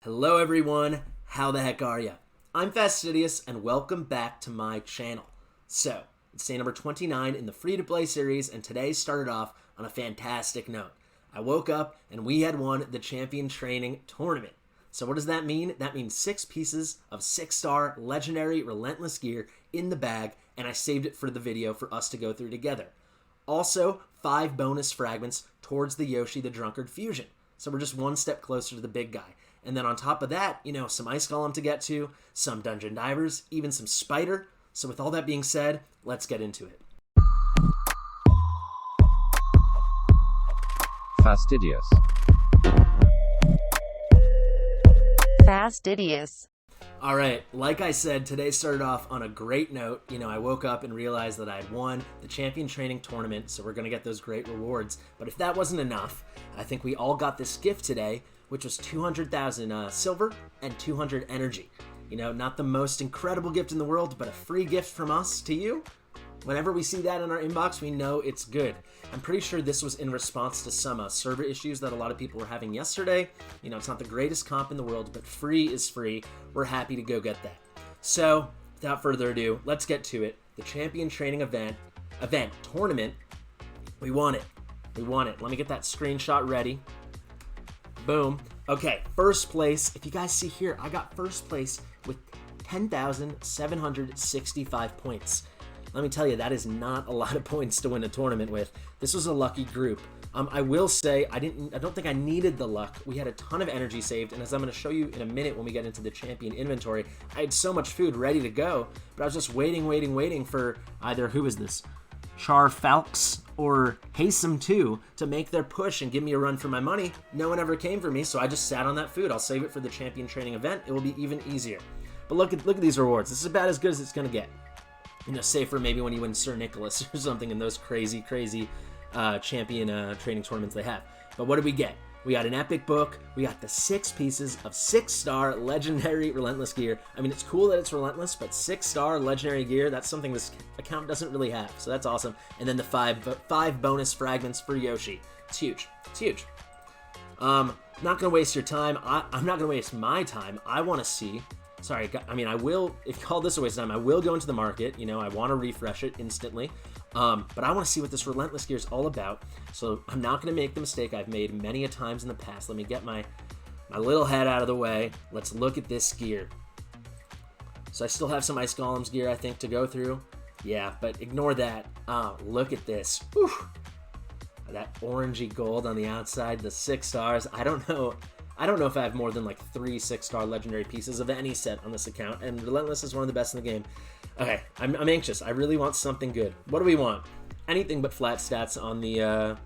Hello everyone, how the heck are ya? I'm Fastidious and welcome back to my channel. So, it's day number 29 in the free-to-play series, and today started off on a fantastic note. I woke up and we had won the champion training tournament. So what does that mean? That means 6 pieces of 6-star legendary Relentless gear in the bag, and I saved it for the video for us to go through together. Also, 5 bonus fragments towards the YOSHI the Drunkard fusion. So we're just one step closer to the big guy. And then on top of that, some Ice Golem to get to, some Dungeon Divers, even some Spider. So with all that being said, let's get into it. Fastidious. Fastidious. All right, like I said, today started off on a great note. I woke up and realized that I had won the champion training tournament, so we're going to get those great rewards. But if that wasn't enough, I think we all got this gift today, which was 200,000 silver and 200 energy. Not the most incredible gift in the world, but a free gift from us to you. Whenever we see that in our inbox, we know it's good. I'm pretty sure this was in response to some server issues that a lot of people were having yesterday. It's not the greatest comp in the world, but free is free. We're happy to go get that. So, without further ado, let's get to it. The champion training tournament, we won it. We won it. Let me get that screenshot ready. Boom. Okay, first place. If you guys see here, I got first place with 10,765 points. Let me tell you, that is not a lot of points to win a tournament with. This was a lucky group. I will say, I don't think I needed the luck. We had a ton of energy saved, and as I'm going to show you in a minute when we get into the champion inventory, I had so much food ready to go, but I was just waiting for either, who is this? Char Falks or Hasem 2 to make their push and give me a run for my money. No one ever came for me, so I just sat on that food. I'll save it for the champion training event. It will be even easier. But look at these rewards. This is about as good as it's going to get. Save for maybe when you win Sir Nicholas or something in those crazy champion training tournaments they have. But what did we get? We got an epic book. We got the 6 pieces of 6-star legendary Relentless gear. I mean, it's cool that it's Relentless, but 6-star legendary gear, that's something this account doesn't really have. So that's awesome. And then the 5 bonus fragments for YOSHI. It's huge. It's huge. Not going to waste your time. I'm not going to waste my time. I want to see... Sorry, I mean, I will, if you call this a waste of time, I will go into the market. I want to refresh it instantly. But I want to see what this Relentless gear is all about. So I'm not going to make the mistake I've made many a times in the past. Let me get my little head out of the way. Let's look at this gear. So I still have some Ice Golem's gear, I think, to go through. Yeah, but ignore that. Look at this. Whew. That orangey gold on the outside, the 6 stars. I don't know if I have more than like 3 6-star legendary pieces of any set on this account, and Relentless is one of the best in the game. Okay, I'm anxious. I really want something good. What do we want? Anything but flat stats on the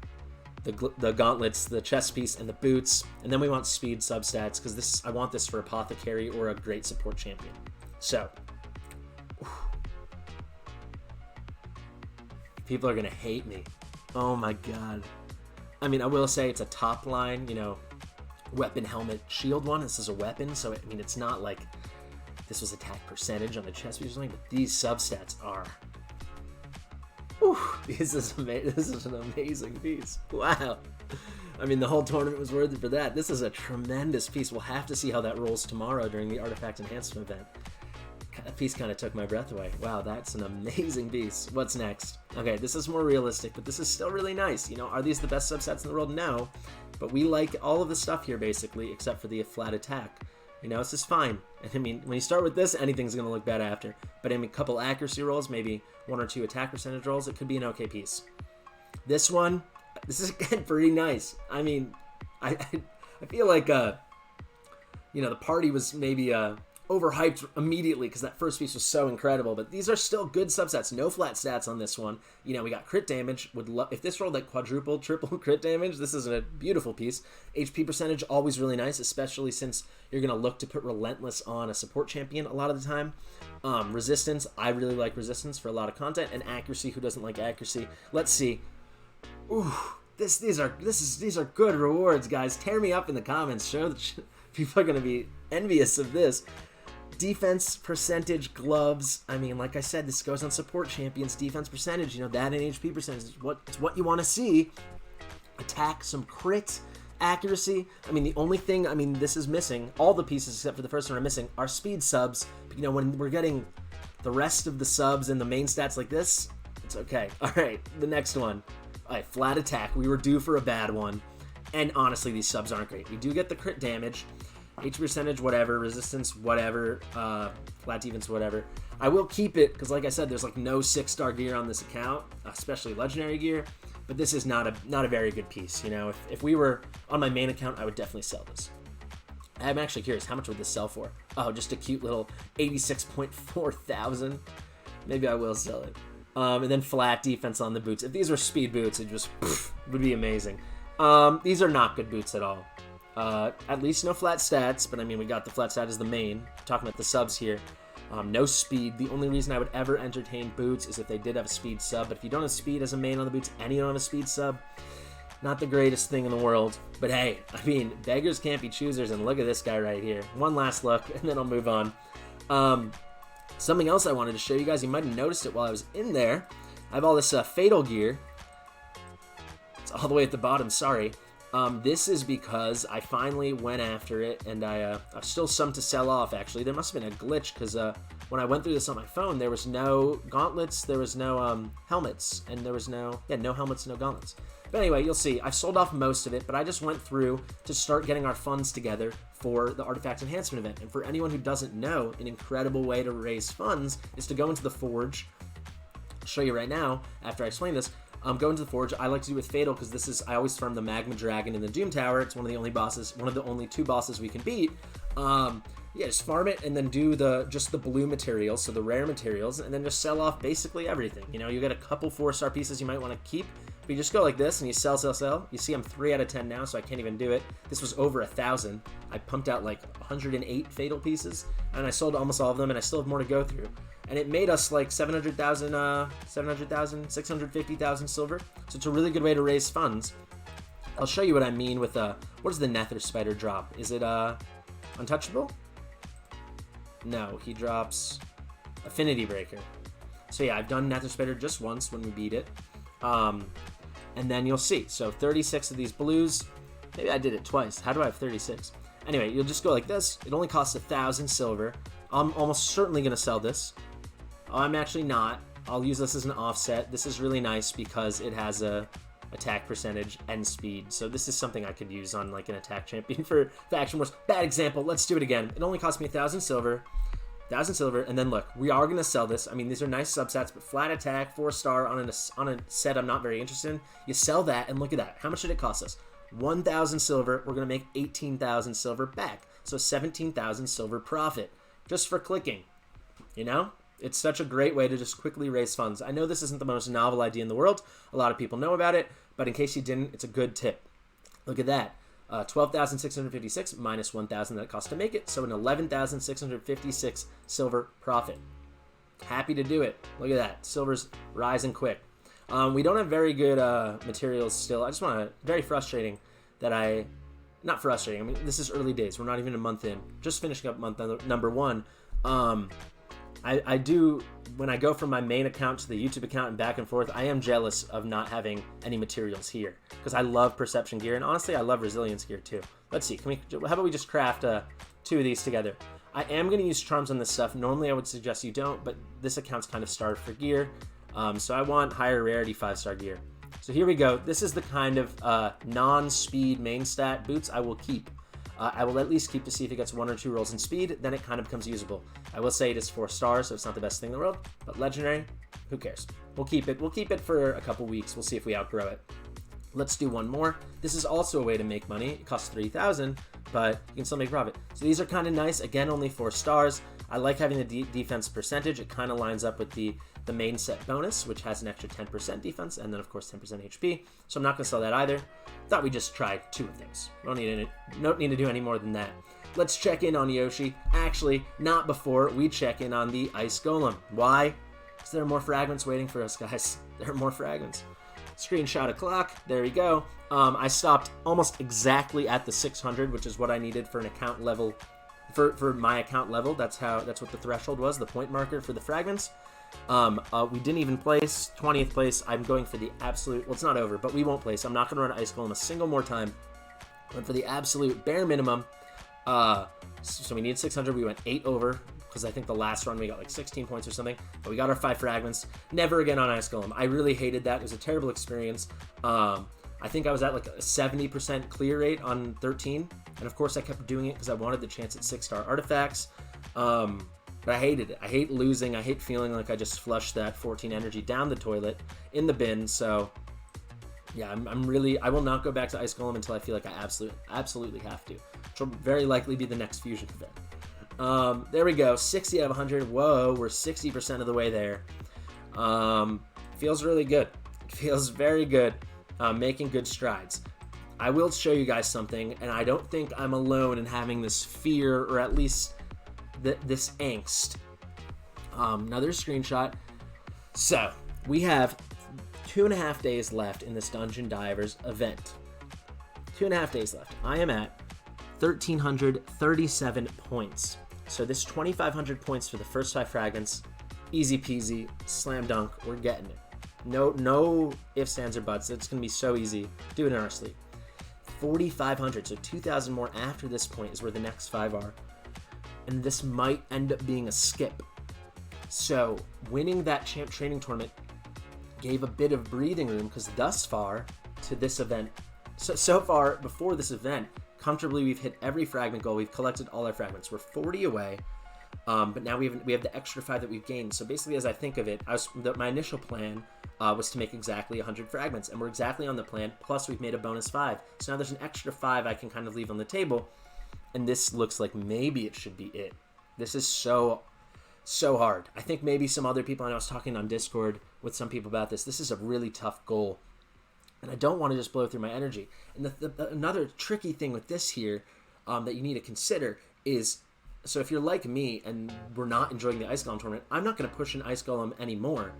gauntlets, the chest piece, and the boots, and then we want speed substats because I want this for Apothecary or a great support champion. So, people are gonna hate me. Oh my god. I mean, I will say it's a top line, weapon, helmet, shield one. This is a weapon, so it's not like this was attack percentage on the chest piece or something, but these substats are... Whew, this is an amazing piece. Wow. I mean, the whole tournament was worth it for that. This is a tremendous piece. We'll have to see how that rolls tomorrow during the Artifact Enhancement event. That piece kind of took my breath away. Wow, that's an amazing piece. What's next? Okay, this is more realistic, but this is still really nice. Are these the best subsets in the world? No. But we like all of the stuff here, basically, except for the flat attack. It's just fine. And I mean, when you start with this, anything's going to look bad after. But a couple accuracy rolls, maybe 1 or 2 attack percentage rolls, it could be an okay piece. This one, this is, again, pretty nice. I mean, I feel like, the party was maybe... overhyped immediately because that first piece was so incredible, but these are still good subsets. No flat stats on this one. We got crit damage. If this rolled like quadruple, triple crit damage, this is a beautiful piece. HP percentage, always really nice, especially since you're going to look to put Relentless on a support champion a lot of the time. Resistance, I really like resistance for a lot of content, and accuracy, who doesn't like accuracy? Let's see. Ooh, these are good rewards, guys. Tear me up in the comments. Show that people are going to be envious of this. Defense percentage, gloves. I mean, like I said, this goes on support champions. Defense percentage, that and HP percentage is what you want to see. Attack, some crits, Accuracy, I mean, the only thing, I mean, this is missing. All the pieces except for the first one are missing. Are speed subs. But, you know, when we're getting the rest of the subs and the main stats like this, it's okay. All right, the next one. All right, flat attack. We were due for a bad one. And honestly, these subs aren't great. We do get the crit damage, HP percentage, whatever, resistance, whatever, flat defense, whatever. I will keep it because, like I said, there's like no 6-star gear on this account, especially legendary gear. But this is not a very good piece. You know, if we were on my main account, I would definitely sell this. I'm actually curious, how much would this sell for? Oh, just a cute little 86.4 thousand. Maybe I will sell it. And then flat defense on the boots. If these were speed boots, it just would be amazing. These are not good boots at all. At least no flat stats, but I mean, we got the flat stat as the main. Talking about the subs here. No speed. The only reason I would ever entertain boots is if they did have a speed sub. But if you don't have speed as a main on the boots and you don't have a speed sub, not the greatest thing in the world. But hey, I mean, beggars can't be choosers. And look at this guy right here. One last look, and then I'll move on. Something else I wanted to show you guys. You might have noticed it while I was in there. I have all this fatal gear. It's all the way at the bottom. Sorry. This is because I finally went after it, and I've still some to sell off, actually. There must have been a glitch, because when I went through this on my phone, there was no gauntlets, there was no helmets, and there was no helmets, no gauntlets. But anyway, you'll see, I've sold off most of it, but I just went through to start getting our funds together for the Artifact Enhancement event. And for anyone who doesn't know, an incredible way to raise funds is to go into the Forge. I'll show you right now, after I explain this. Go into the Forge. I like to do with Fatal because this is, I always farm the Magma Dragon in the Doom Tower. It's one of the only bosses, one of the only 2 bosses we can beat. Yeah, just farm it and then do just the blue materials, so the rare materials, and then just sell off basically everything. You know, you get a couple 4-star pieces you might want to keep, but you just go like this and you sell. You see I'm 3 out of 10 now, so I can't even do it. This was over 1,000. I pumped out like 108 Fatal pieces, and I sold almost all of them, and I still have more to go through. And it made us like 700,000, 650,000 silver. So it's a really good way to raise funds. I'll show you what I mean with, what does the Nether Spider drop? Is it, untouchable? No, he drops Affinity Breaker. So yeah, I've done Nether Spider just once when we beat it. And then you'll see. So 36 of these blues. Maybe I did it twice. How do I have 36? Anyway, you'll just go like this. It only costs 1,000 silver. I'm almost certainly going to sell this. I'm actually not. I'll use this as an offset. This is really nice because it has a attack percentage and speed. So this is something I could use on like an attack champion for Faction Wars. Bad example. Let's do it again. It only cost me 1,000 silver. 1,000 silver. And then look, we are going to sell this. I mean, these are nice substats, but flat attack, 4-star on a set I'm not very interested in. You sell that and look at that. How much did it cost us? 1,000 silver. We're going to make 18,000 silver back. So 17,000 silver profit just for clicking, you know? It's such a great way to just quickly raise funds. I know this isn't the most novel idea in the world. A lot of people know about it, but in case you didn't, it's a good tip. Look at that. 12,656 minus 1,000 that it costs to make it, so an 11,656 silver profit. Happy to do it. Look at that. Silver's rising quick. We don't have very good materials still. I just want to... Very frustrating that Not frustrating. I mean, this is early days. We're not even a month in. Just finishing up month number 1. I do, when I go from my main account to the YouTube account and back and forth, I am jealous of not having any materials here because I love perception gear, and honestly, I love resilience gear too. Let's see, how about we just craft 2 of these together? I am going to use charms on this stuff. Normally, I would suggest you don't, but this account's kind of starved for gear, so I want higher rarity 5-star gear. So here we go. This is the kind of non-speed main stat boots I will keep. I will at least keep to see if it gets 1 or 2 rolls in speed, then it kind of becomes usable. I will say it is 4 stars, so it's not the best thing in the world, but legendary, who cares? We'll keep it. We'll keep it for a couple weeks. We'll see if we outgrow it. Let's do one more. This is also a way to make money. It costs 3,000, but you can still make profit. So these are kind of nice. Again, only 4 stars. I like having the defense percentage. It kind of lines up with the main set bonus, which has an extra 10% defense, and then of course 10% HP. So I'm not going to sell that either. Thought we'd just try 2 of things. Don't need to do any more than that. Let's check in on Yoshi. Actually, not before we check in on the Ice Golem. Why? Because there are more fragments waiting for us, guys. There are more fragments. Screenshot a clock. There we go. I stopped almost exactly at the 600, which is what I needed for an account level. For my account level, that's what the threshold was, the point marker for the fragments. We didn't even place 20th place. I'm going for the absolute, well, it's not over, but we won't place. I'm not going to run Ice Golem a single more time Went for the absolute bare minimum. So we needed 600. We went 8 over because I think the last run we got like 16 points or something. But we got our 5 fragments. Never again on Ice Golem. I really hated that. It was a terrible experience. I think I was at like a 70% clear rate on 13. And of course I kept doing it because I wanted the chance at 6-star artifacts. But I hated it. I hate losing. I hate feeling like I just flushed that 14 energy down the toilet in the bin. So yeah, I will not go back to Ice Golem until I feel like I absolutely have to. Which will very likely be the next fusion event. There we go, 60 out of 100. Whoa, we're 60% of the way there. Feels really good. It feels very good. Making good strides. I will show you guys something, and I don't think I'm alone in having this fear, or at least this angst. Another screenshot. So, we have 2.5 days left in this Dungeon Divers event. 2.5 days left. I am at 1,337 points. So this 2,500 points for the first 5 fragments, easy peasy, slam dunk, we're getting it. No ifs, ands, or buts. It's going to be so easy. Do it in our sleep. 4,500, so 2,000 more after this point is where the next 5 are. And this might end up being a skip. So winning that champ training tournament gave a bit of breathing room, because thus far to this event, so far before this event, comfortably we've hit every fragment goal. We've collected all our fragments. We're 40 away, but now we have the extra 5 that we've gained. So basically, as I think of it, my initial plan was to make exactly 100 fragments, and we're exactly on the plan. Plus, we've made a bonus 5. So now there's an extra 5 I can kind of leave on the table, and this looks like maybe it should be it. This is so hard. I think maybe some other people, and I was talking on Discord with some people about this. This is a really tough goal, and I don't want to just blow through my energy. And another tricky thing with this here that you need to consider is, so if you're like me and we're not enjoying the Ice Golem tournament, I'm not going to push an Ice Golem anymore.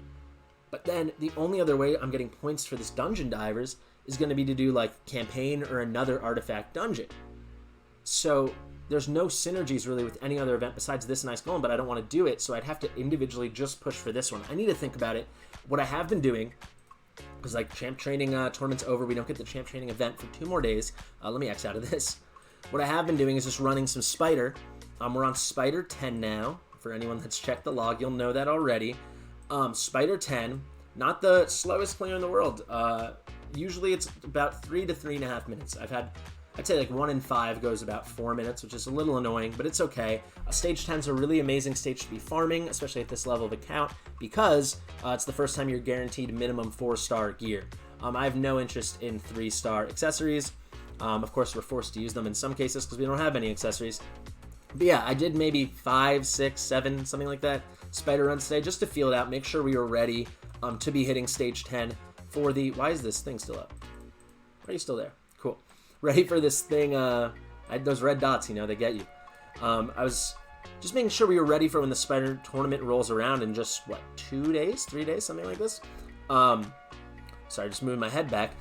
But then the only other way I'm getting points for this Dungeon Divers is going to be to do like campaign or another artifact dungeon. So there's no synergies really with any other event besides this and Ice Golem, but I don't want to do it, so I'd have to individually just push for this one. I need to think about it. What I have been doing, because like champ training tournament's over, we don't get the champ training event for 2 more days. Let me X out of this. What I have been doing is just running some Spider. We're on Spider 10 now. For anyone that's checked the log, you'll know that already. Spider 10, not the slowest player in the world. Usually it's about 3 to 3.5 minutes. I'd say like 1 in 5 goes about 4 minutes, which is a little annoying, but it's okay. Stage 10 is a really amazing stage to be farming, especially at this level of account, because it's the first time you're guaranteed minimum 4-star gear. I have no interest in 3-star accessories. Of course, we're forced to use them in some cases because we don't have any accessories. But yeah, I did maybe 5, 6, 7, something like that, Spider runs today, just to feel it out, make sure we were ready to be hitting stage 10 for the... Why is this thing still up? Are you still there? Cool. Ready for this thing, those red dots, they get you. I was just making sure we were ready for when the Spider tournament rolls around in just, 2 days, 3 days, something like this? Sorry, just moving my head back.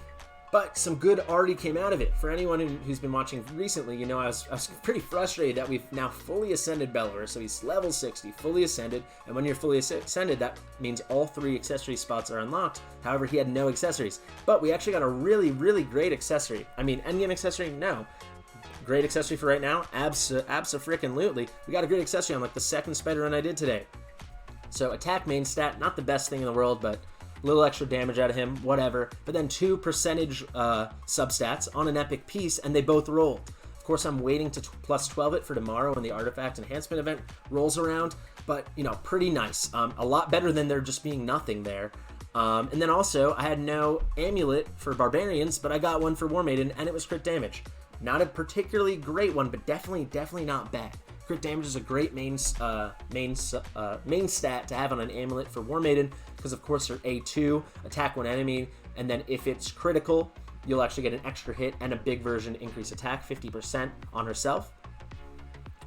But some good already came out of it. For anyone who's been watching recently, I was pretty frustrated that we've now fully ascended Bellower. So he's level 60, fully ascended. And when you're fully ascended, that means all 3 accessory spots are unlocked. However, he had no accessories. But we actually got a really, really great accessory. I mean, endgame accessory? No. Great accessory for right now? Abso-frickin-lutely. We got a great accessory on like the 2nd Spider run I did today. So attack main stat, not the best thing in the world, but a little extra damage out of him, whatever. But then 2 percentage substats on an epic piece, and they both rolled. Of course, I'm waiting to plus 12 it for tomorrow when the artifact enhancement event rolls around. But, pretty nice. A lot better than there just being nothing there. And then also, I had no amulet for barbarians, but I got one for War Maiden, and it was crit damage. Not a particularly great one, but definitely not bad. Crit damage is a great main stat to have on an amulet for War Maiden, because of course they're A2, attack one enemy, and then if it's critical, you'll actually get an extra hit and a big version increase attack 50% on herself.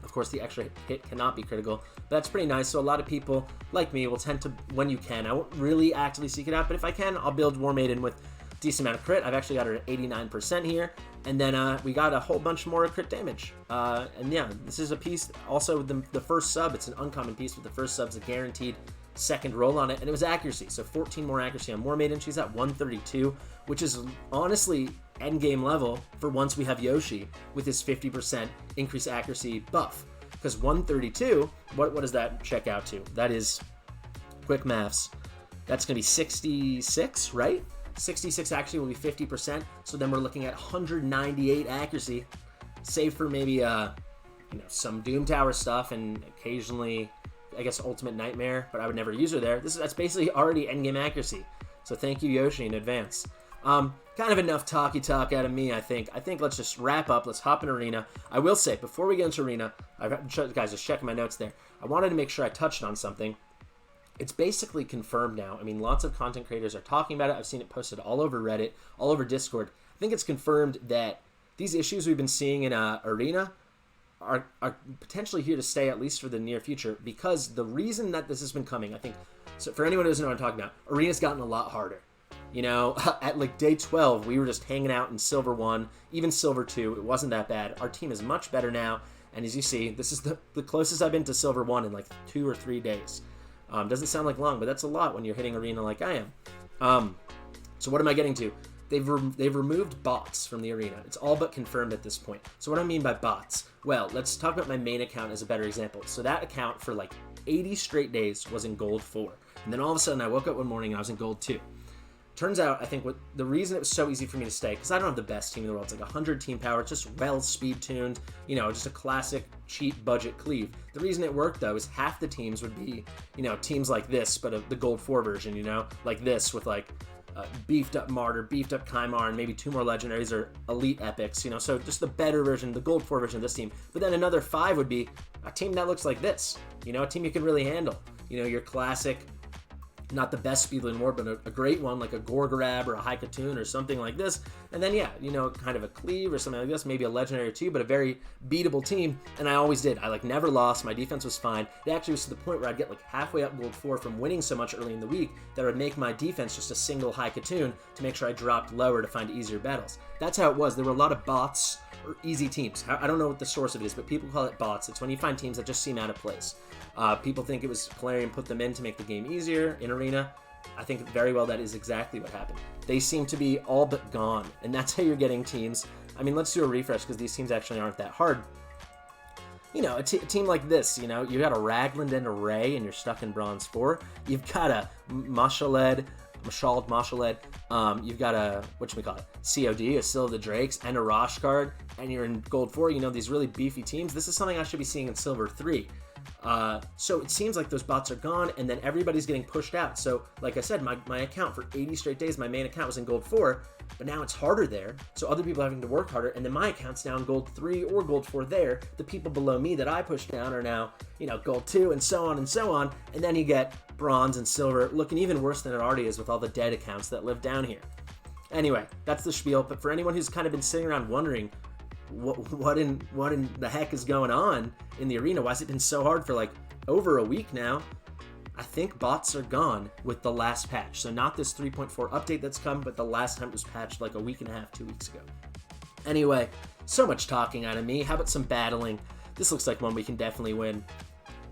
Of course, the extra hit cannot be critical, but that's pretty nice. So a lot of people, like me, will tend to, when you can, I won't really actively seek it out, but if I can, I'll build War Maiden with decent amount of crit. I've actually got her at 89% here, and then we got a whole bunch more crit damage. And yeah, this is a piece, also the first sub, it's an uncommon piece, but the first sub's a guaranteed 2nd roll on it, and it was accuracy, so 14 more accuracy on War Maiden. She's at 132, which is honestly endgame level for once we have Yoshi with his 50% increased accuracy buff. Because 132, what does that check out to? That is, quick maths, that's going to be 66, right? 66 accuracy will be 50%, so then we're looking at 198 accuracy, save for maybe some Doom Tower stuff and occasionally, I guess, Ultimate Nightmare, but I would never use her there. That's basically already endgame accuracy. So thank you, Yoshi, in advance. Kind of enough talky talk out of me, I think. I think let's just wrap up. Let's hop in Arena. I will say, before we get into Arena, guys, just checking my notes there. I wanted to make sure I touched on something. It's basically confirmed now. I mean, lots of content creators are talking about it. I've seen it posted all over Reddit, all over Discord. I think it's confirmed that these issues we've been seeing in Arena are potentially here to stay, at least for the near future, because the reason that this has been coming, I think, so for anyone who doesn't know what I'm talking about, Arena's gotten a lot harder. You know, at like day 12, we were just hanging out in Silver 1, even Silver 2. It wasn't that bad. Our team is much better now, and as you see, this is the closest I've been to Silver 1 in like 2 or 3 days. Doesn't sound like long, but that's a lot when you're hitting Arena like I am. So what am I getting to? They've removed bots from the Arena. It's all but confirmed at this point. So what do I mean by bots? Well, let's talk about my main account as a better example. So that account for like 80 straight days was in Gold 4. And then all of a sudden I woke up one morning and I was in Gold 2. Turns out, I think the reason it was so easy for me to stay, because I don't have the best team in the world. It's like 100 team power. It's just well speed-tuned, just a classic cheap budget cleave. The reason it worked, though, is half the teams would be, teams like this, but the Gold 4 version, like this with like beefed up Martyr, beefed up Kymar, and maybe 2 more legendaries or elite epics, so just the better version, the Gold 4 version of this team. But then another 5 would be a team that looks like this, a team you can really handle. Your classic, not the best speedler in the world, but a great one like a Gorgorab or a Haikatoon or something like this. And then, kind of a Cleave or something like this, maybe a Legendary or 2, but a very beatable team. And I always did. I never lost. My defense was fine. It actually was to the point where I'd get halfway up Gold 4 from winning so much early in the week that I would make my defense just a single Haikatoon to make sure I dropped lower to find easier battles. That's how it was. There were a lot of bots or easy teams. I don't know what the source of it is, but people call it bots. It's when you find teams that just seem out of place. People think it was Polarium put them in to make the game easier in Arena. I think very well that is exactly what happened. They seem to be all but gone, and that's how you're getting teams. I mean, let's do a refresh because these teams actually aren't that hard. A team like this, you got a Ragland and a Ray, and you're stuck in Bronze 4. You've got a Mashaled, you've got a, COD, a Still of the Drakes, and a Rosh card, and you're in Gold 4, these really beefy teams. This is something I should be seeing in Silver 3. So it seems like those bots are gone, and then everybody's getting pushed out. So, like I said, my account for 80 straight days, my main account was in Gold 4, but now it's harder there. So other people are having to work harder, and then my account's now in Gold 3 or Gold 4 there. The people below me that I pushed down are now, Gold 2, and so on and so on. And then you get Bronze and Silver looking even worse than it already is with all the dead accounts that live down here. Anyway, that's the spiel. But for anyone who's kind of been sitting around wondering, what in the heck is going on in the Arena? Why has it been so hard for over a week now? I think bots are gone with the last patch. So not this 3.4 update that's come, but the last time it was patched like a week and a half, 2 weeks ago. Anyway, so much talking out of me. How about some battling? This looks like one we can definitely win.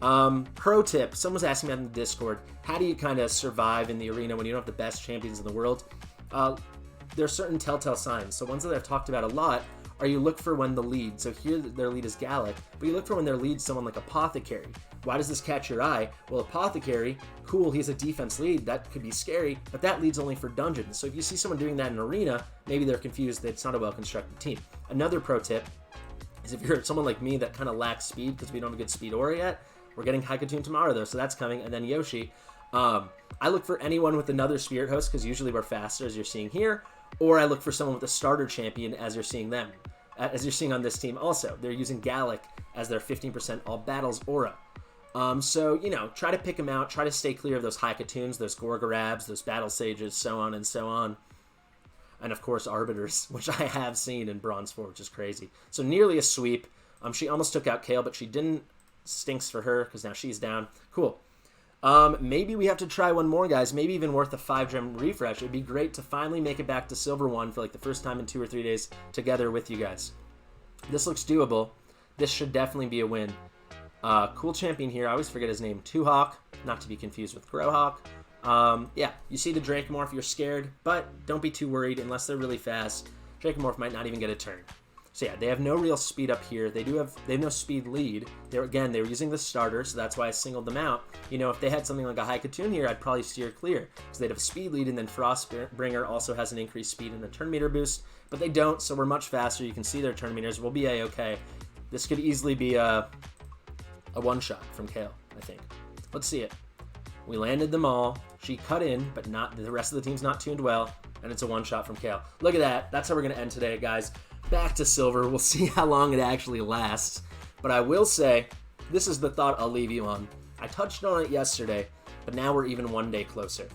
Pro tip, someone's asking me on the Discord, how do you kind of survive in the Arena when you don't have the best champions in the world? There are certain telltale signs. So ones that I've talked about a lot are you look for when the lead, so here their lead is Gallic, but you look for when their lead is someone like Apothecary. Why does this catch your eye? Well, Apothecary, cool, he's a defense lead, that could be scary, but that lead's only for dungeons. So if you see someone doing that in Arena, maybe they're confused that it's not a well-constructed team. Another pro tip is if you're someone like me that kind of lacks speed because we don't have a good speed aura yet, we're getting Haikatoon tomorrow though, so that's coming, and then Yoshi. I look for anyone with another Spirit Host because usually we're faster as you're seeing here, or I look for someone with a starter champion as you're seeing them. As you're seeing on this team also. They're using Gallic as their 15% all battles aura. So, try to pick them out. Try to stay clear of those Haikatoons, those Gorgorabs, those Battle Sages, so on and so on. And, of course, Arbiters, which I have seen in Bronze 4, which is crazy. So, nearly a sweep. She almost took out Kale, but she didn't. Stinks for her, because now she's down. Cool. Maybe we have to try one more, guys. Maybe even worth a 5-gem refresh. It would be great to finally make it back to Silver 1 for the first time in 2 or 3 days together with you guys. This looks doable. This should definitely be a win. Cool champion here. I always forget his name. Tuhawk, not to be confused with Growhawk. Yeah, you see the Drakemorph, you're scared, but don't be too worried unless they're really fast. Dracomorph might not even get a turn. So yeah, they have no real speed up here. They have no speed lead. They were using the starter, so that's why I singled them out. You know, if they had something like a Haikatoon here, I'd probably steer clear, because they'd have a speed lead, and then Frostbringer also has an increased speed and a turn meter boost, but they don't, so we're much faster. You can see their turn meters. We'll be A-okay. This could easily be a one-shot from Kale, I think. Let's see it. We landed them all. She cut in, but not the rest of the team's not tuned well, and it's a one-shot from Kale. Look at that. That's how we're going to end today, guys. Back to silver. We'll see how long it actually lasts. But I will say, this is the thought I'll leave you on. I touched on it yesterday, but now we're even one day closer.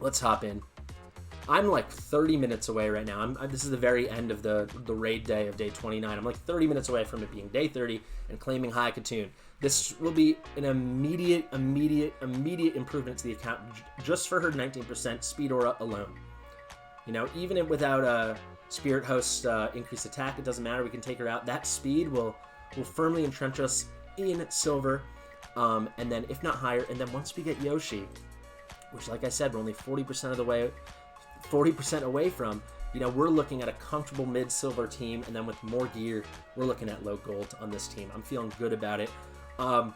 Let's hop in. I'm like 30 minutes away right now. This is the very end of the raid day of day 29. I'm like 30 minutes away from it being day 30 and claiming Haikatoon. This will be an immediate improvement to the account just for her 19% speed aura alone. You know, even without a Spirit Host increased attack, it doesn't matter. We can take her out. That speed will firmly entrench us in silver, and then if not higher. And then once we get Yoshi, which, like I said, we're only 40% of the way, 40% away from. You know, we're looking at a comfortable mid-silver team, and then with more gear, we're looking at low gold on this team. I'm feeling good about it.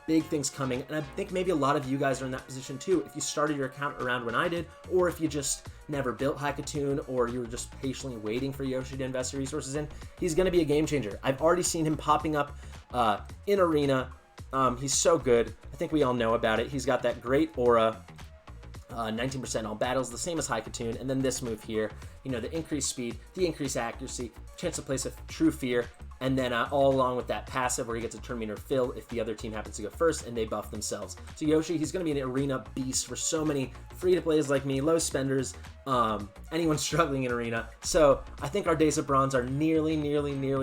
Big things coming, and I think maybe a lot of you guys are in that position too. If you started your account around when I did, or if you just never built Haikatoon, or you were just patiently waiting for Yoshi to invest your resources in, he's going to be a game changer. I've already seen him popping up in Arena. He's so good. I think we all know about it. He's got that great aura. 19% all battles, the same as Haikatoon, and then this move here, you know, the increased speed, the increased accuracy, chance to place a true fear, and then all along with that passive where he gets a turn meter fill if the other team happens to go first and they buff themselves. So Yoshi, he's going to be an arena beast for so many free-to-plays like me, low spenders, anyone struggling in arena. So I think our days of bronze are nearly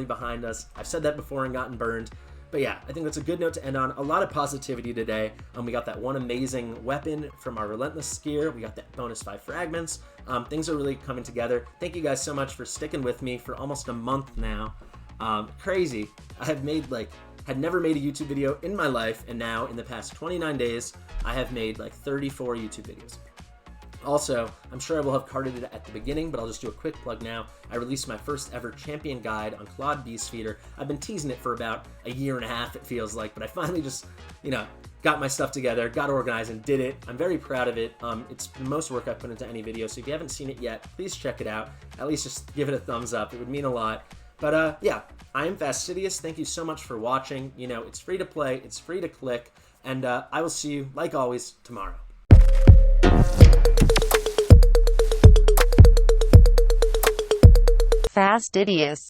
behind us. I've said that before and gotten burned. But yeah, I think that's a good note to end on. A lot of positivity today. We got that one amazing weapon from our Relentless gear. We got that bonus 5 fragments. Things are really coming together. Thank you guys so much for sticking with me for almost a month now. Crazy. I have had never made a YouTube video in my life, and now in the past 29 days, I have made like 34 YouTube videos. Also, I'm sure I will have carded it at the beginning, but I'll just do a quick plug now. I released my first ever champion guide on Claude Beast Feeder. I've been teasing it for about a year and a half, it feels like, but I finally just, you know, got my stuff together, got organized, and did it. I'm very proud of it. It's the most work I've put into any video, so if you haven't seen it yet, please check it out. At least just give it a thumbs up. It would mean a lot. But yeah, I'm Fastidious. Thank you so much for watching. You know, it's free to play, it's free to click, and I will see you, like always, tomorrow. Fastidious.